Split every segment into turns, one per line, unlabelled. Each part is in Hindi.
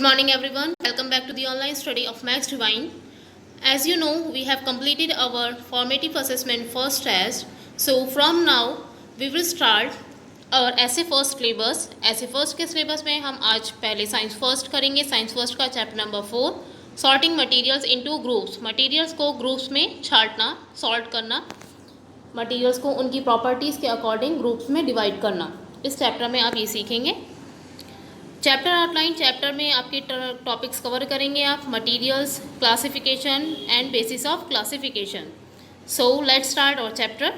Good morning everyone. Welcome back to the online study of Max Divine. As you know, we have completed our formative assessment first test. So from now we will start our essay first syllabus. essay first के syllabus में हम आज पहले science first करेंगे. science first का chapter number 4 sorting materials into groups. materials को groups में छांटना, sort करना, materials को उनकी properties के according groups में divide करना. इस chapter में आप ये सीखेंगे. चैप्टर आउटलाइन चैप्टर में आपके टॉपिक्स कवर करेंगे आप materials, classification and basis of classification. So let's start our chapter.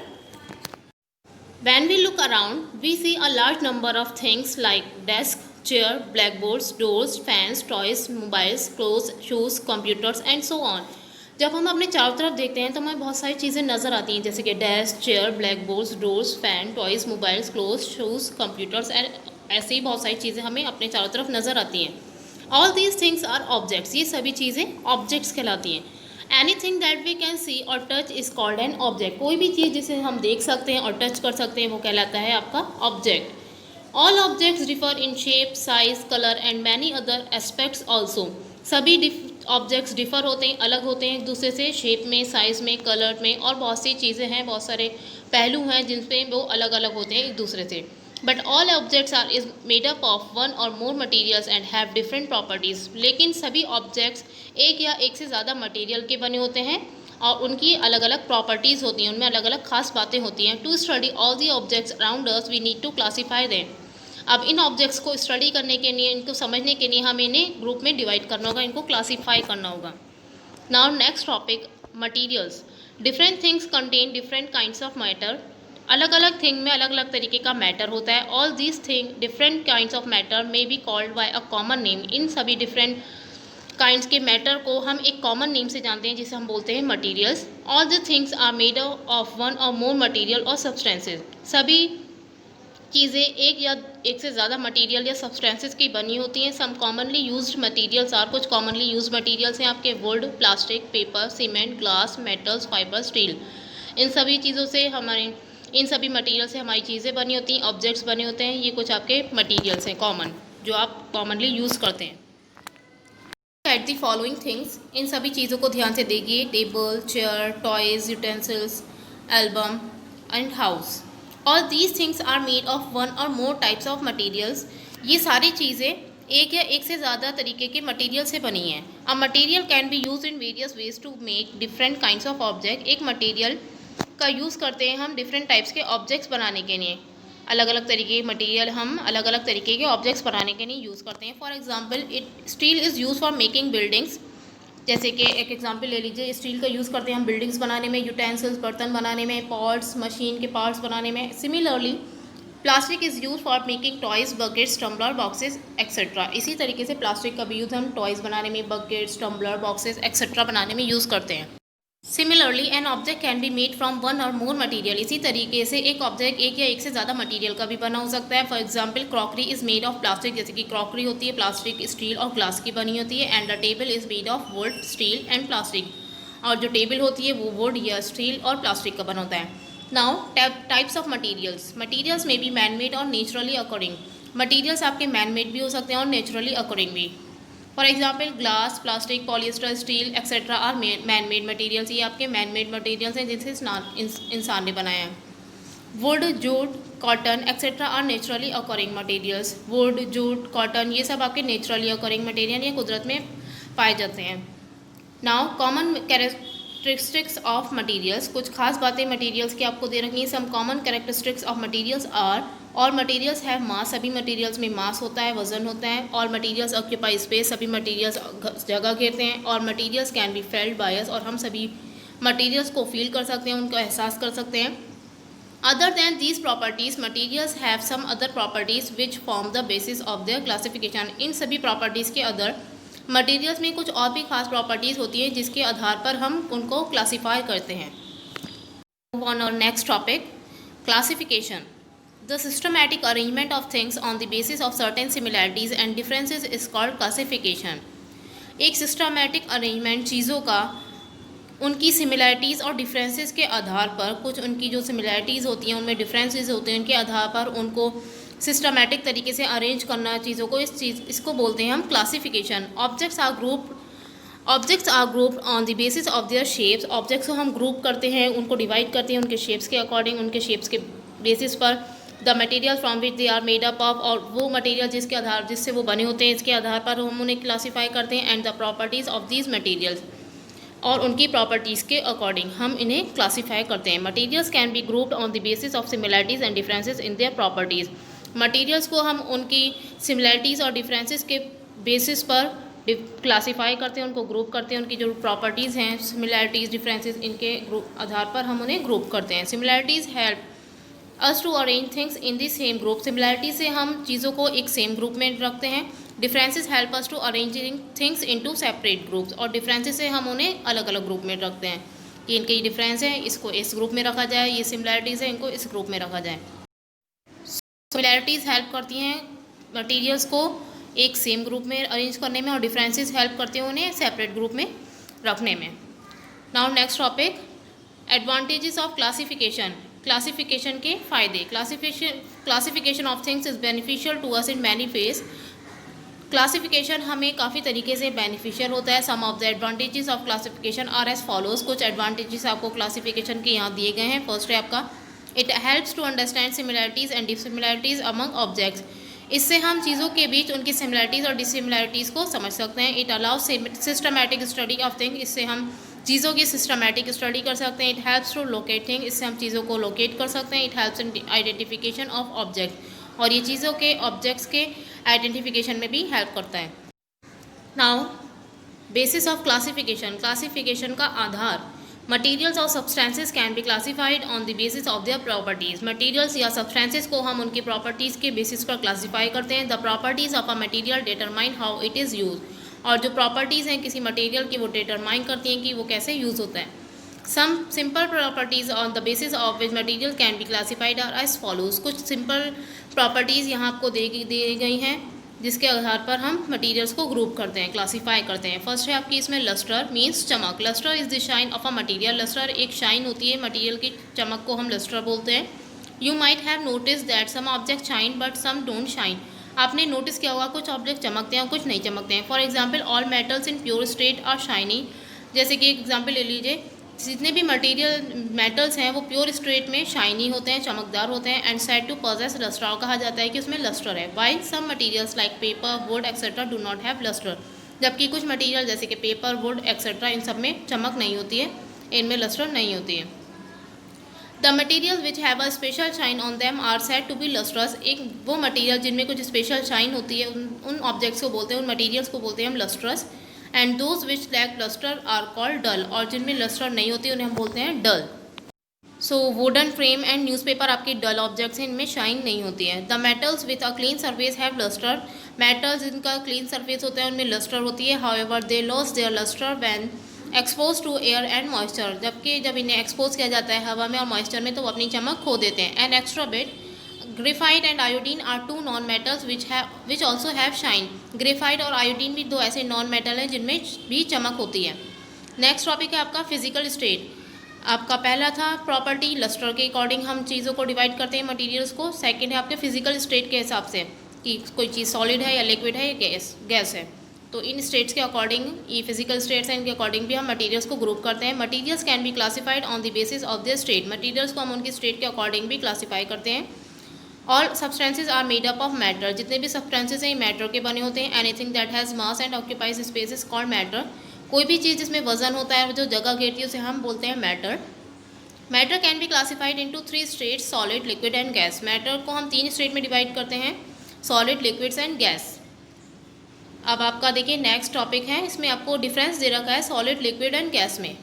When we look around we see a large number of things like desk, chair, blackboards, doors, fans, toys, mobiles, clothes, shoes, computers and so on. जब हम अपने चारों तरफ देखते हैं तो हमें बहुत सारी चीज़ें नज़र आती हैं, जैसे कि desk, chair, blackboards, doors, fan, toys, mobiles, clothes, shoes, computers and ऐसे ही बहुत सारी चीज़ें हमें अपने चारों तरफ नज़र आती हैं. All these things are objects. ये सभी चीज़ें ऑब्जेक्ट्स कहलाती हैं. Anything that we can see और touch is called an object. कोई भी चीज़ जिसे हम देख सकते हैं और टच कर सकते हैं वो कहलाता है आपका object. All objects differ in shape, size, colour and many other aspects also. सभी ऑब्जेक्ट्स डिफ़र होते हैं, अलग होते हैं एक दूसरे से, शेप में, साइज़ में, कलर में, और बहुत सी चीज़ें हैं, बहुत सारे पहलू हैं जिनमें वो अलग अलग होते हैं एक दूसरे से. But all objects are is made up of one और more materials and have different properties. लेकिन सभी ऑब्जेक्ट्स एक या एक से ज़्यादा मटीरियल के बने होते हैं और उनकी अलग अलग प्रॉपर्टीज़ होती हैं, उनमें अलग अलग खास बातें होती हैं. To study all the objects around us we need to classify them. अब इन ऑब्जेक्ट्स को स्टडी करने के लिए, इनको समझने के लिए हमें इन्हें ग्रुप में डिवाइड करना होगा, इनको क्लासीफाई करना होगा. Now next topic materials. Different things contain different kinds of matter. अलग अलग थिंग में अलग अलग तरीके का मैटर होता है. All these thing different kinds of matter may be called by a common name. इन सभी डिफरेंट काइंड्स के मैटर को हम एक कॉमन नेम से जानते हैं जिसे हम बोलते हैं materials. All the things are made of one और मोर मटीरियल और सब्सटेंसेज. सभी चीज़ें एक या एक से ज़्यादा मटेरियल या सब्सटेंसेस की बनी होती हैं. Some commonly used materials are. कुछ कॉमनली यूज्ड मटेरियल्स हैं आपके wood, plastic, paper, cement, glass, metals, fibre, steel. इन सभी चीज़ों से इन सभी मटेरियल से हमारी चीज़ें बनी होती हैं, ऑब्जेक्ट्स बने होते हैं. ये कुछ आपके मटेरियल्स हैं कॉमन जो आप कॉमनली यूज़ करते हैं. At the following things. इन सभी चीज़ों को ध्यान से देखिए. Table, chair, toys, utensils, album and house. All these things are made of one or more types of materials. ये सारी चीज़ें एक या एक से ज़्यादा तरीके के मटेरियल से बनी हैं. A material can be used in various ways to make different kinds of object. एक मटेरियल का यूज़ करते हैं हम डिफरेंट टाइप्स के ऑब्जेक्ट्स बनाने के लिए. अलग अलग तरीके के मटेरियल हम अलग अलग तरीके के ऑब्जेक्ट्स बनाने के लिए यूज़ करते हैं. For example steel is use for making buildings. जैसे कि एक एग्जांपल ले लीजिए, स्टील का यूज़ करते हैं हम बिल्डिंग्स बनाने में, यूटेंसिल्स बर्तन बनाने में, पॉट्स मशीन के पार्ट्स बनाने में. Similarly plastic is use for making toys, buckets, tumbler, boxes etcetera. इसी तरीके से प्लास्टिक का भी यूज़ हम टॉयज़ बनाने में, बकेट्स, टम्बलर, बॉक्सेस एक्सेट्रा बनाने में यूज़ करते हैं. Similarly an object can be made from one और मोर मटीरियल. इसी तरीके से एक ऑब्जेक्ट एक या एक से ज़्यादा मटीरियल का भी बना हो सकता है. For example crockery is made of plastic. जैसे कि क्रॉकरी होती है प्लास्टिक, स्टील और ग्लास की बनी होती है. And the table is made of would, steel and plastic. और जो टेबल होती है वो वुड या स्टील और प्लास्टिक का बना होता है. Now types of materials. Materials में be man made or naturally according. Materials आपके मैन मेड भी हो सकते हैं और नेचुरली अकॉर्डिंग भी. For example glass, plastic, polyester, steel etcetera are man made materials. ये आपके मैन मेड मटीरियल्स हैं जिनसे इंसान ने बनाया है. Wood, jute, cotton etcetera are naturally occurring materials. Wood, jute, cotton ये सब आपके नेचुरली अकॉरिंग मटीरियल या कुदरत में पाए जाते हैं. Now common characteristics of materials. कुछ खास बातें मटीरियल्स की आपको दे रखी हैं. Some common characteristics of materials are. और मटीरियल्स हैव मास. सभी मटीरियल्स में मास होता है, वजन होता है. और मटीरियल्स ऑक्यूपाई स्पेस. सभी मटीरियल्स जगह घेरते हैं. और materials can B failed by us. और हम सभी मटीरियल्स को फील कर सकते हैं, उनका एहसास कर सकते हैं. Other than these properties materials have some other properties which form the basis of their classification. इन सभी प्रॉपर्टीज़ के अदर मटीरियल्स में कुछ और भी खास प्रॉपर्टीज़ होती हैं जिसके आधार पर हम उनको क्लासीफाई करते हैं. मूव ऑन और next topic classification. The systematic arrangement of things on the basis of certain similarities and differences is called classification. एक सिस्टमैटिक अरेंजमेंट चीज़ों का उनकी सिमिलैरिटीज़ और डिफरेंसेस के आधार पर, कुछ उनकी जो सिमिलैरिटीज़ होती हैं उनमें डिफरेंसेस होते हैं, उनके आधार पर उनको सिस्टमैटिक तरीके से अरेंज करना चीज़ों को, इसको बोलते हैं हम classification. Objects are grouped on the basis of their shapes. Objects को हम ग्रुप करते हैं, उनको डिवाइड करते हैं उनके शेप्स के अकॉर्डिंग, उनके शेप्स के बेसिस पर। The material from which they are made up of, और वो मटेरियल जिससे वो बने होते हैं, इसके आधार पर हम उन्हें क्लासीफाई करते हैं। And the properties of these materials, और उनकी प्रॉपर्टीज़ के अकॉर्डिंग हम इन्हें क्लासीफाई करते हैं। Materials can be grouped on the basis of similarities and differences in their properties. Materials को हम उनकी सिमिलैरिटीज़ और डिफरेंसेस के बेसिस पर क्लासीफाई करते हैं, उनको ग्रुप करते हैं। उनकी जो प्रॉपर्टीज़ हैं, सिमिलैरिटीज़, डिफरेंसेस, इनके आधार पर हम उन्हें ग्रुप करते हैं। Similarities help us to arrange things in the same group. Similarity से हम चीज़ों को एक सेम ग्रुप में रखते हैं। Differences help us to arranging things into separate groups, और डिफरेंसेस से हम उन्हें अलग अलग ग्रुप में रखते हैं कि इनके डिफरेंस है, इसको इस ग्रुप में रखा जाए, ये सिमिलैरिटीज़ है, इनको इस ग्रुप में रखा जाए। सिमिलैरिटीज़ हेल्प करती हैं मटीरियल्स को एक सेम ग्रुप में अरेंज करने में, और डिफरेंसेस हेल्प करते हैं उन्हें सेपरेट ग्रुप में रखने में। Now next topic, advantages of classification. Classification के फ़ायदे। Classification of things is beneficial to us in many ways. Classification हमें काफ़ी तरीके से बेनिफिशियल होता है। Some of the advantages of classification are as follows. कुछ एडवांटेजेस आपको क्लासिफिकेशन के यहाँ दिए गए हैं। फर्स्ट है आपका, it helps to understand similarities and dissimilarities among objects. इससे हम चीज़ों के बीच उनकी सिमिलैरिटीज़ और डिसिमिलैरिटीज़ को समझ सकते हैं। It allows systematic study of thing. इससे हम चीज़ों की सिस्टमैटिक स्टडी कर सकते हैं। It helps to locate thing. इससे हम चीज़ों को लोकेट कर सकते हैं। It helps in identification of object, और ये चीज़ों के ऑब्जेक्ट्स के आइडेंटिफिकेशन में भी हेल्प करता है। Now basis of classification. Classification का आधार। मटीरियल्स और substances can be classified on the basis of there properties. Materials या सब्सटेंसेस को हम उनकी प्रॉपर्टीज़ के बेसिस पर क्लासीफाई करते हैं। The properties of a material determine how it is use. और जो प्रॉपर्टीज़ हैं किसी मटीरियल की, वो डिटरमाइन करती हैं कि वो कैसे यूज़ होता है। Some simple properties on the basis of which material can be classified are as follows. कुछ सिंपल प्रॉपर्टीज़ यहाँ आपको दी गई हैं जिसके आधार पर हम मटीरियल्स को ग्रुप करते हैं, क्लासीफाई करते हैं। फर्स्ट है आपकी इसमें लस्टर, मीन्स चमक। Lustre is the shine of a material. Lustre एक शाइन होती है मटीरियल की, चमक को हम लस्टर बोलते हैं। You might have notice that some object shine but some don't shine. आपने नोटिस किया होगा कुछ ऑब्जेक्ट चमकते हैं और कुछ नहीं चमकते हैं। For example, all metals in pure state are shiny. जैसे कि एग्जाम्पल ले लीजिए, जितने भी मटेरियल मेटल्स हैं वो प्योर स्टेट में शाइनी होते हैं, चमकदार होते हैं। And said to possess lustre, और कहा जाता है कि उसमें लस्टर है। While some materials like paper, wood etcetera do not have lustre. जबकि कुछ मटेरियल जैसे कि पेपर, वुड एक्सेट्रा, इन सब में चमक नहीं होती है, इनमें लस्टर नहीं होती है। The material which have a special shine on them are said to be lustrous. एक वो मटीरियल जिनमें कुछ स्पेशल शाइन होती है, उन ऑब्जेक्ट्स को बोलते हैं, उन मटीरियल्स को बोलते हैं हम lustrous. And those which lack lustre are called dull, और जिनमें लस्टर नहीं होती उन्हें हम बोलते हैं dull. So wooden frame and newspaper आपके डल ऑब्जेक्ट्स हैं, इनमें शाइन नहीं होती है। The metals with a clean surface have lustre. Metals जिनका क्लीन सरफेस होता है उनमें लस्टर होती है। However they lose their lustre when expose to air and moisture. जबकि जब इन्हें एक्सपोज किया जाता है हवा में और मॉइस्चर में तो वो अपनी चमक खो देते हैं। And extra bit, graphite and iodine are two non metals which also have shine. Graphite और आयोडीन भी दो ऐसे नॉन मेटल हैं जिनमें भी चमक होती है। नेक्स्ट टॉपिक है आपका फिजिकल स्टेट। आपका पहला था प्रॉपर्टी, लस्टर के अकॉर्डिंग हम चीज़ों को डिवाइड करते हैं मटीरियल्स को। सेकंड है आपके फिजिकल स्टेट के हिसाब से कि कोई चीज़ सॉलिड है या लिक्विड है या गैस है। तो इन स्टेट्स के अकॉर्डिंग, ये फिजिकल स्टेट्स हैं, इनके अकॉर्डिंग भी हम मटीरियल्स को ग्रुप करते हैं। Materials can be classified on the basis of there state. Materials को हम उनकी स्टेट के अकॉर्डिंग भी क्लासीफाई करते हैं। All substances are made up of matter. जितने भी सब्सटेंसेज हैं मैटर के बने होते हैं। Anything that has mass and occupies space is called matter. कोई भी चीज़ जिसमें वजन होता है, जो जगह घेरती है, उसे हम बोलते हैं matter. Matter can be classified into 3 states, solid, liquid and gas. Matter को हम 3 स्टेट में डिवाइड करते हैं, सॉलिड, लिक्विड्स एंड गैस। अब आपका देखिए नेक्स्ट टॉपिक है, इसमें आपको डिफरेंस दे रखा है सॉलिड, लिक्विड एंड गैस में।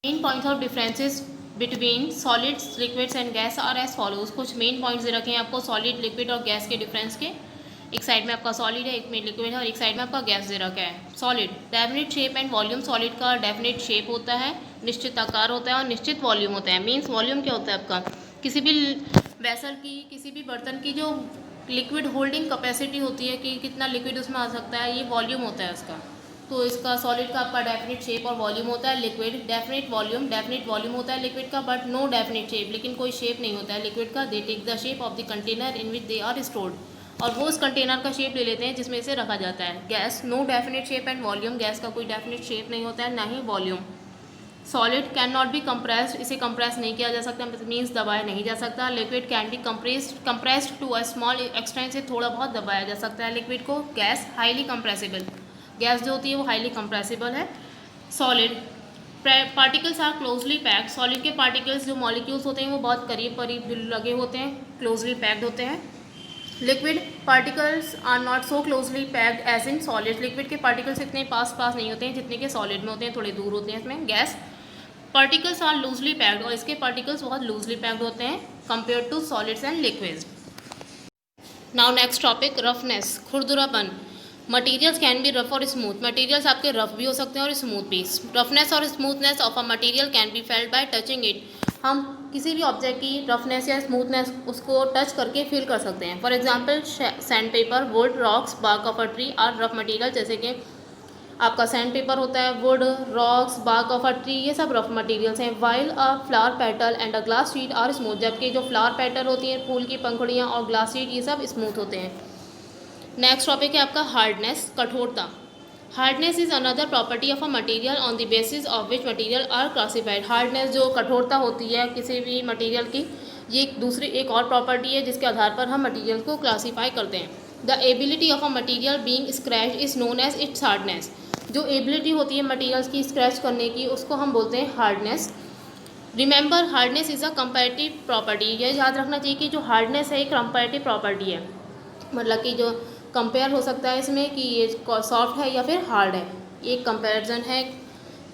Main points of differences between solids, liquids and gas are as follows. कुछ मेन पॉइंट्स दे रखे हैं आपको सॉलिड, लिक्विड और गैस के डिफरेंस के। एक साइड में आपका सॉलिड है, एक में लिक्विड है और एक साइड में आपका गैस दे रखा है। Solid, definite shape and volume. Solid का डेफिनेट शेप होता है, निश्चित आकार होता है और निश्चित वॉल्यूम होता है। मीन्स वॉल्यूम क्या होता है आपका, किसी भी वेसल की, किसी भी बर्तन की जो लिक्विड होल्डिंग कैपेसिटी होती है कि कितना लिक्विड उसमें आ सकता है, ये वॉल्यूम होता है उसका। तो इसका सॉलिड का आपका डेफिनेट शेप और वॉल्यूम होता है, लिक्विड डेफिनेट वॉल्यूम होता है लिक्विड का, बट नो डेफिनेट शेप, लेकिन कोई शेप नहीं होता है लिक्विड का। They take the shape of the container in which they are stored, और वो उस कंटेनर का शेप ले लेते हैं जिसमें इसे रखा जाता है। Gas no definite shape and volume, gas का कोई डेफिनेट शेप नहीं होता है, ना ही volume. Solid can not be compressed, इसे कंप्रेस नहीं किया जा सकता, मीन्स दबाया नहीं जा सकता। Liquid can be compressed to a small extent, से थोड़ा बहुत दबाया जा सकता है लिक्विड को। गैस हाईली कंप्रेसिबल, गैस जो होती है वो हाईली कंप्रेसिबल है। Solid particles are closely packed, solid के पार्टिकल्स जो मॉलिक्यूल्स होते हैं वो बहुत करीब करीब लगे होते हैं, क्लोजली पैक्ड होते हैं। Liquid particles are not so closely packed as in solid, liquid के पार्टिकल्स इतने पास नहीं होते हैं जितने के सॉलिड में होते हैं, थोड़े दूर होते हैं इसमें। Gas particles are loosely packed, और इसके पार्टिकल्स बहुत लूजली पैक्ड होते हैं compare to solids and liquids. Now next topic, roughness, खुरदुरापन। मटीरियल्स कैन बी रफ और स्मूथ, मटीरियल्स आपके रफ भी हो सकते हैं और स्मूथ भी। रफनेस और smoothness of a material can be felt by touching it, हम किसी भी ऑब्जेक्ट की रफनेस या स्मूथनेस उसको टच करके फील कर सकते हैं। For example sand paper, wood, rocks, bark of a tree are rough material, जैसे कि आपका सैंड पेपर होता है, wood, rocks, bark of a tree, ये सब रफ मटीरियल्स हैं। While a flower petal and a glass sheet are smooth, जबकि जो फ्लावर पेटल होती हैं, फूल की पंखुड़ियाँ और ग्लास शीट, ये सब स्मूथ होते हैं। नेक्स्ट टॉपिक है आपका हार्डनेस, कठोरता। Hardness is another property of a material on the basis of which material are classified, hardness जो कठोरता होती है किसी भी मटीरियल की, ये एक और प्रॉपर्टी है जिसके आधार पर हम मटीरियल को क्लासीफाई करते हैं। The ability of a material being scratch is known as its hardness, जो एबिलिटी होती है मटीरियल्स की स्क्रैच करने की, उसको हम बोलते हैं hardness. Remember, hardness is a comparative property, ये याद रखना चाहिए कि जो हार्डनेस है एक कंपैरेटिव प्रॉपर्टी है, मतलब कि जो कंपेयर हो सकता है इसमें कि ये सॉफ्ट है या फिर हार्ड है, एक कंपैरिजन है।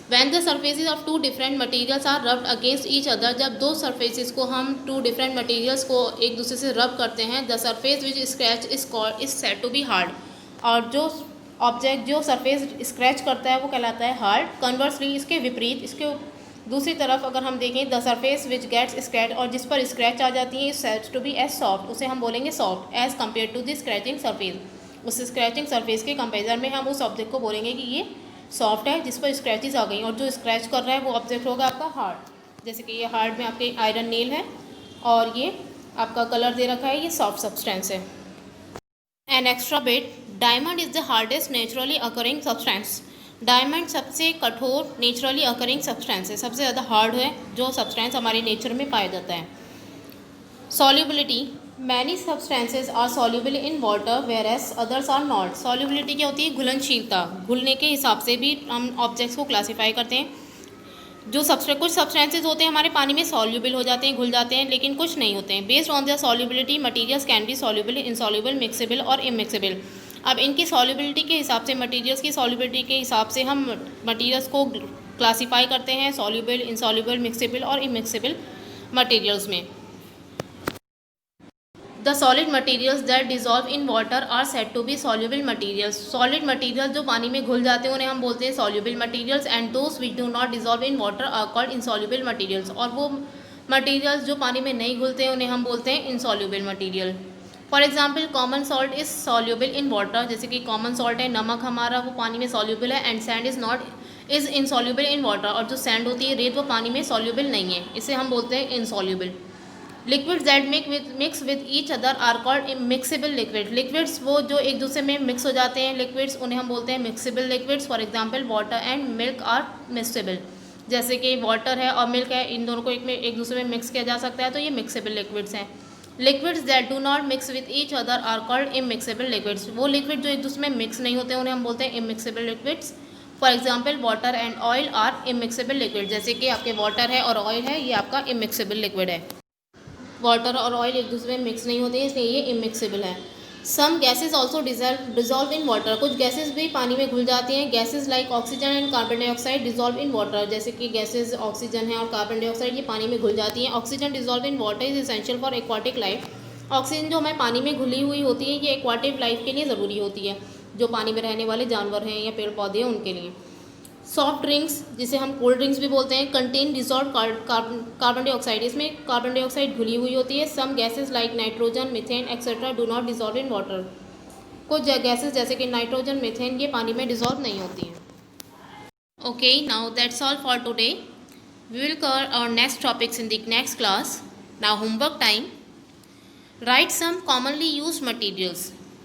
When the surfaces of two different materials are rubbed against each other, जब दो सर्फेसिस को हम टू डिफरेंट मटीरियल्स को एक दूसरे से रब करते हैं, the surface which scratch is said to be hard, और जो ऑब्जेक्ट जो सरफेस स्क्रैच करता है वो कहलाता है हार्ड। कन्वर्सली इसके विपरीत, इसके दूसरी तरफ अगर हम देखें, the surface which gets scratch, और जिस पर स्क्रैच आ जाती है, is said to be as soft, उसे हम बोलेंगे soft as compare to the scratching surface, उस स्क्रैचिंग सरफेस के कंपेरिजन में हम उस ऑब्जेक्ट को बोलेंगे कि ये सॉफ्ट है जिस पर स्क्रैचेस आ गई, और जो स्क्रैच कर रहा है वो ऑब्जेक्ट होगा आपका हार्ड। जैसे कि ये हार्ड में आपके आयरन नेल है और ये आपका कलर दे रखा है, ये सॉफ्ट सब्सटेंस है। An extra bit, diamond is the hardest naturally occurring substance, diamond सबसे कठोर नेचुरली अकरिंग सब्सटेंस है, सबसे ज़्यादा हार्ड है जो सब्सटेंस हमारे नेचर में पाया जाता है। Solubility, many substances are soluble in water whereas others are not, solubility क्या होती है, घुलनशीलता, घुलने के हिसाब से भी हम ऑब्जेक्ट्स को क्लासीफाई करते हैं। जो कुछ सब्सटेंसेज होते हैं हमारे पानी में सॉल्युबल हो जाते हैं, घुल जाते हैं, लेकिन कुछ नहीं होते हैं। Based on the solubility materials can be soluble, insoluble, mixable और इमिक्सेबल। अब इनकी सॉल्युबिलिटी के हिसाब से, मटीरियल्स की सॉल्युबिलिटी के हिसाब से हम मटीरियल्स को क्लासीफाई करते हैं सॉल्युबल, इनसॉल्युबल, मिक्सेबल और इमिक्सेबल मटीरियल्स में। The solid materials that dissolve in water are said to be soluble materials, solid material जो पानी में घुल जाते हैं उन्हें हम बोलते हैं soluble materials, and those which do not dissolve in water are called insoluble materials, और वो मटीरियल्स जो पानी में नहीं घुलते हैं उन्हें हम बोलते हैं insoluble material. For example common salt is soluble in water, जैसे कि कॉमन सॉल्ट है नमक हमारा, वो पानी में सॉल्युबल है, and sand is insoluble in water, और जो सैंड होती है रेत, वो पानी में सॉल्युबल नहीं है, इसे हम बोलते हैं insoluble. Liquids that mix with each other are called miscible liquid, liquids वो जो एक दूसरे में मिक्स हो जाते हैं लिक्विड्स, उन्हें हम बोलते हैं miscible liquids. For example water and milk are miscible, जैसे कि वाटर है और मिल्क है, इन दोनों को एक दूसरे में मिक्स किया जा सकता है, तो ये मिक्सेबल लिक्विड्स हैं। Liquids that do not mix with each other are called immiscible liquids, वो लिक्विड जो एक दूसरे में मिक्स नहीं होते उन्हें हम बोलते हैं immiscible liquids. For example water and oil are immiscible liquid, जैसे कि आपके वाटर है और ऑयल है, ये आपका इमिक्सेबल लिक्विड है। वाटर और ऑयल एक दूसरे में मिक्स नहीं होते हैं, इसलिए ये इमिक्सेबल है। Some gases also dissolve in water, कुछ गैसेज भी पानी में घुल जाती हैं। Gases like oxygen and carbon dioxide dissolve in water, जैसे कि गैसेज ऑक्सीजन है और कार्बन डाइऑक्साइड ये पानी में घुल जाती हैं। Oxygen dissolve in water is essential for aquatic life, oxygen जो हमें पानी में घुली हुई होती है ये एक्वाटिक लाइफ के लिए ज़रूरी होती है, जो पानी में रहने वाले जानवर हैं या पेड़ पौधे हैं उनके लिए। सॉफ्ट ड्रिंक्स, जिसे हम कोल्ड ड्रिंक्स भी बोलते हैं, कंटेन डिजॉल्व कार्बन डाइऑक्साइड, इसमें कार्बन डाइऑक्साइड घुली हुई होती है। Some gases like nitrogen, methane etcetera do not dissolve in water, कुछ गैसेस जैसे कि नाइट्रोजन, मीथेन ये पानी में डिजॉल्व नहीं होती हैं। Okay, now that's all for today. We will cover our next topics in the next class. Now homework time. Write some commonly used materials.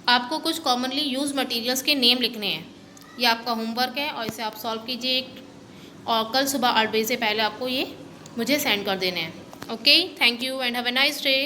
आपको कुछ commonly used materials के नेम लिखने हैं. ये आपका होमवर्क है और इसे आप सॉल्व कीजिए और कल सुबह 8 बजे से पहले आपको ये मुझे सेंड कर देने हैं. Okay, thank you and have a nice day.